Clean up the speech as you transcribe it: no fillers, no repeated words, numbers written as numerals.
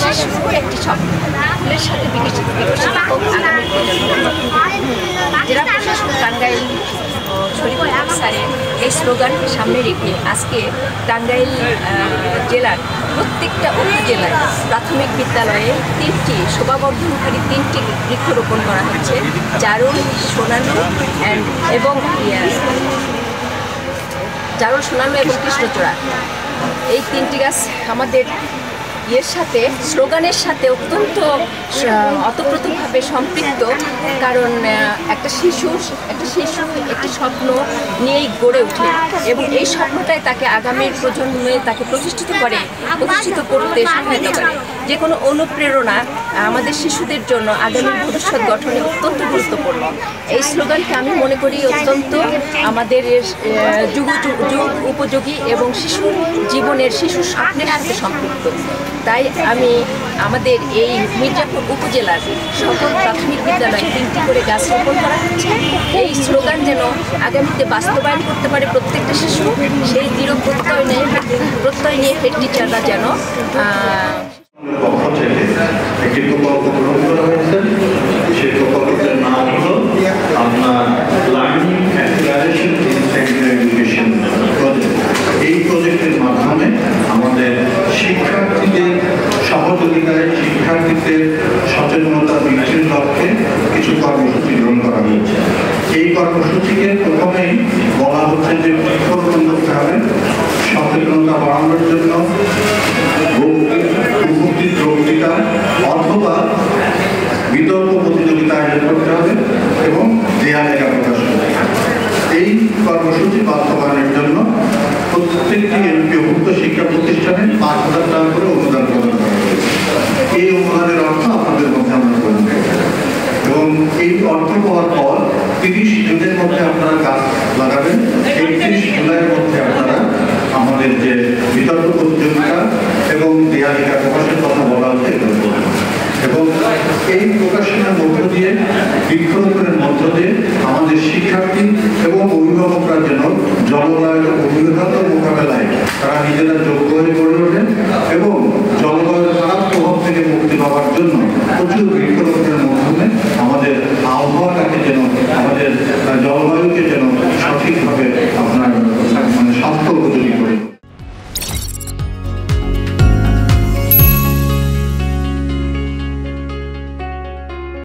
শিশুর একটি স্বপ্ন ফুলের সাথে বিকশিত হোক আগামী প্রজন্ম। জেলা প্রশাসক টাঙ্গাইল শরীফুল হক স্যারের এই স্লোগানকে সামনে রেখে আজকে টাঙ্গাইল জেলার প্রত্যেকটা উপজেলায় প্রাথমিক বিদ্যালয়ে 3টি শোভাবর্ধনকারী 3টি বৃক্ষরোপণ করা হচ্ছে। জারুল, সোনালু এবং কৃষ্ণচূড়া। এই 3টি গাছ আমাদের স্লোগানের সাথে অত্যন্ত অতপ্রতভাবে সম্পৃক্ত, কারণ একটা শিশু একটি স্বপ্ন নিয়েই গড়ে ওঠে এবং এই স্বপ্নটাই তাকে আগামীর প্রজন্মে তাকে প্রতিষ্ঠিত করতে সহায়তা করে। যে কোনো অনুপ্রেরণা আমাদের শিশুদের জন্য আগামী ভবিষ্যৎ গঠনে অত্যন্ত গুরুত্বপূর্ণ। এই স্লোগানকে আমি মনে করি অত্যন্ত আমাদের যুগ উপযোগী এবং শিশুর জীবনের শিশুর স্বপ্নের সাথে সম্পৃক্ত। তাই আমি আমাদের এই মির্জাপুর উপজেলার সকল প্রাথমিক বিদ্যালয়ে 3টি করে গাছ রোপণ করা হচ্ছে। এই স্লোগান যেন আগামীতে বাস্তবায়ন করতে পারে প্রত্যেকটা শিশু, সেই দৃঢ় প্রত্যয় নিয়ে হেড টিচাররা যেন একটি প্রকল্প গ্রহণ করা হয়েছে। সেই প্রকল্পের নাম হলো আপনার learning acceleration in secondary education project. এই প্রজেক্টের মাধ্যমে আমাদের শিক্ষার্থীদের সহযোগিতায় শিক্ষার্থীদের সচেতনতা বৃদ্ধির লক্ষ্যে কিছু কর্মসূচি গ্রহণ করা হয়েছে। এই কর্মসূচিকে প্রথমেই বলা হচ্ছে যে বৃক্ষরোপণ করতে হবে, সচেতনতা বাড়ানোর জন্য বক্তৃতা অথবা বিতর্ক প্রতিযোগিতা আয়োজন করতে হবে এবং দেয়ালিকা প্রকাশ করতে হবে। এই কর্মসূচি বাস্তবায়নের জন্য প্রত্যেকটি এমপিওভুক্ত শিক্ষা প্রতিষ্ঠানে 5,000 টাকা করে অনুদান প্রদান করা হয়েছে। এই অনুদানের অর্থ আপনাদের মধ্যে আমরা গ্রহণ করব এবং এই অর্থ পাওয়ার পর 30 জুনের মধ্যে আপনারা গাছ লাগাবেন। 31 জুলাইয়ের মধ্যে আপনারা আমাদের যে বিতর্ক প্রতিযোগিতা এবং দেয়ালিকা প্রকাশের কথা বলা হচ্ছে এবং এই প্রকাশনের মধ্য দিয়ে বৃক্ষরোপণের মধ্য দিয়ে আমাদের শিক্ষার্থী এবং অভিভাবকরা যেন জলবায়ু অভিঘাত মোকাবেলায় তারা নিজেরা